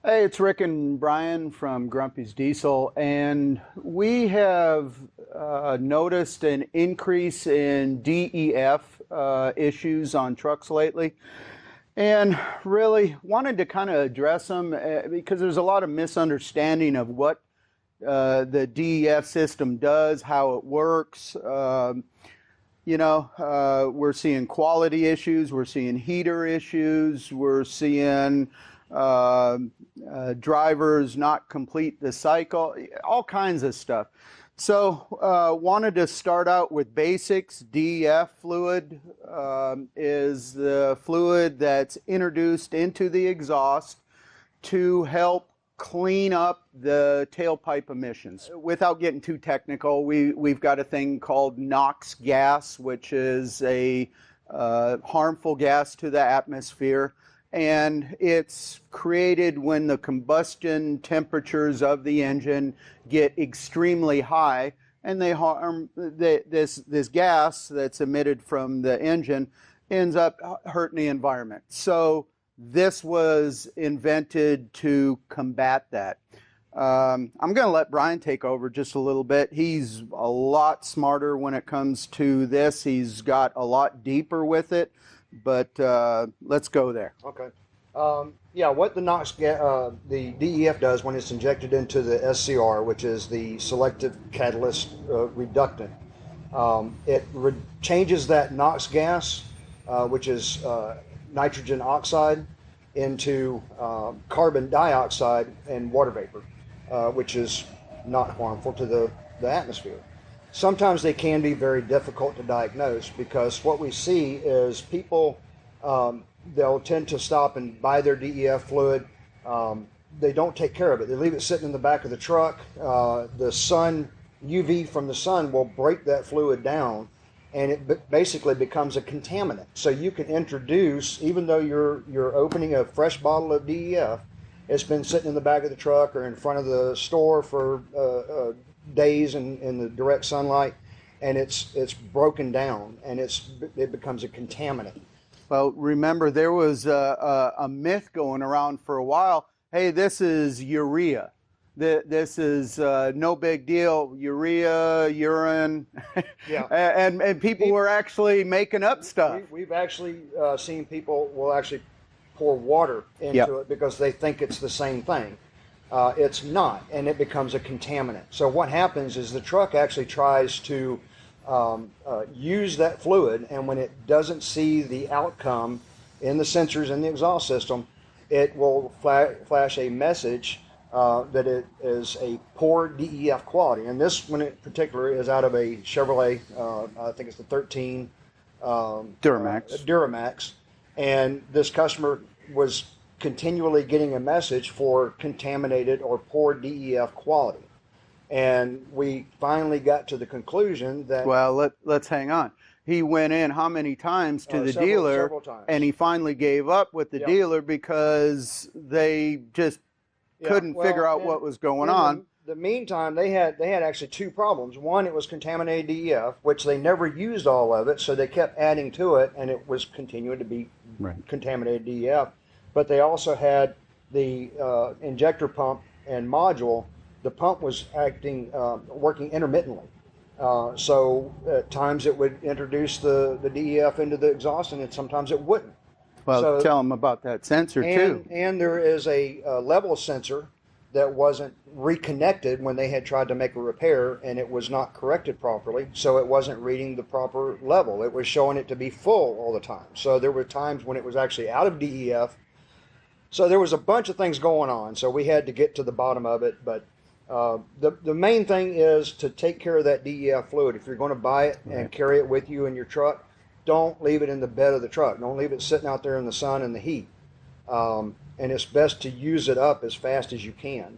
Hey, it's Rick and Brian from Grumpy's Diesel, and we have noticed an increase in DEF issues on trucks lately, and really wanted to kind of address them because there's a lot of misunderstanding of what the DEF system does, how it works. We're seeing quality issues, we're seeing heater issues, we're seeing uh, drivers not complete the cycle, all kinds of stuff. So wanted to start out with basics. DEF fluid is the fluid that's introduced into the exhaust to help clean up the tailpipe emissions. Without getting too technical, we've got a thing called NOx gas, which is a harmful gas to the atmosphere. And it's created when the combustion temperatures of the engine get extremely high, and they harm this gas that's emitted from the engine ends up hurting the environment. So this was invented to combat that. I'm going to let Brian take over just a little bit. He's a lot smarter when it comes to this. He's got a lot deeper with it, but let's go there. Okay. Yeah, what the DEF does when it's injected into the SCR, which is the selective catalyst reductant, it changes that NOx gas, which is nitrogen oxide, into carbon dioxide and water vapor, which is not harmful to the atmosphere. Sometimes they can be very difficult to diagnose because what we see is people, they'll tend to stop and buy their DEF fluid. They don't take care of it. They leave it sitting in the back of the truck. The sun, UV from the sun will break that fluid down, and it basically becomes a contaminant. So you can introduce, even though you're opening a fresh bottle of DEF, it's been sitting in the back of the truck or in front of the store for days in the direct sunlight, and it's broken down, and it becomes a contaminant. Well, remember, there was a myth going around for a while. Hey, this is urea. This is no big deal. Urea, urine. Yeah. and people were actually making up stuff. We've actually seen people will actually pour water into it because they think it's the same thing. It's not, and it becomes a contaminant. So what happens is the truck actually tries to use that fluid, and when it doesn't see the outcome in the sensors in the exhaust system, it will flash a message that it is a poor DEF quality. And this one in particular is out of a Chevrolet, I think it's the 13 Duramax. And this customer was continually getting a message for contaminated or poor DEF quality. And we finally got to the conclusion that... Well, let's hang on. He went in how many times to the dealer, several times. And he finally gave up with the dealer because they just couldn't figure out what was going on. The meantime, they had actually two problems. One, it was contaminated DEF, which they never used all of it, so they kept adding to it, and it was continuing to be contaminated DEF. But they also had the injector pump and module. The pump was working intermittently. So at times it would introduce the DEF into the exhaust, and sometimes it wouldn't. Well, so, tell them about that sensor too. And there is a level sensor that wasn't reconnected when they had tried to make a repair, and it was not corrected properly, so it wasn't reading the proper level. It was showing it to be full all the time. So there were times when it was actually out of DEF. So there was a bunch of things going on, so we had to get to the bottom of it. But the main thing is to take care of that DEF fluid. If you're going to buy it and carry it with you in your truck, don't leave it in the bed of the truck. Don't leave it sitting out there in the sun and the heat. And it's best to use it up as fast as you can.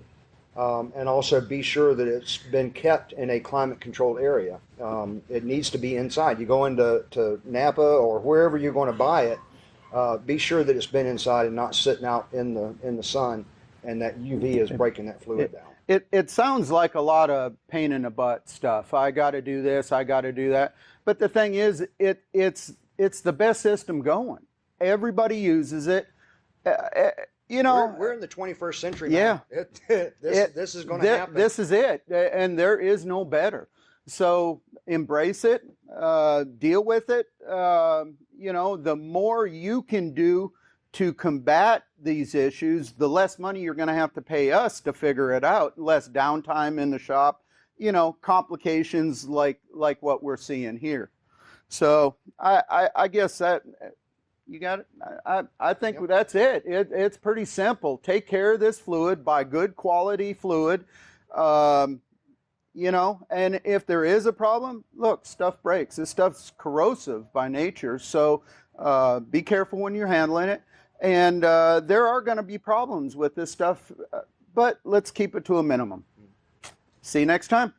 And also be sure that it's been kept in a climate-controlled area. It needs to be inside. You go into Napa or wherever you're going to buy it, be sure that it's been inside and not sitting out in the sun, and that UV is breaking that fluid down. It sounds like a lot of pain in the butt stuff. I got to do this, I got to do that. But the thing is, it's the best system going. Everybody uses it. You know, we're in the 21st century yeah, now. This is going to happen. This is it, and there is no better. So embrace it, deal with it. You know, the more you can do to combat these issues, the less money you're going to have to pay us to figure it out, less downtime in the shop, you know, complications like what we're seeing here. So I guess that you got it. I think Yep. that's it. It's pretty simple. Take care of this fluid, buy good quality fluid. You know, and if there is a problem, look, stuff breaks. This stuff's corrosive by nature, so be careful when you're handling it. And there are going to be problems with this stuff, but let's keep it to a minimum. See you next time.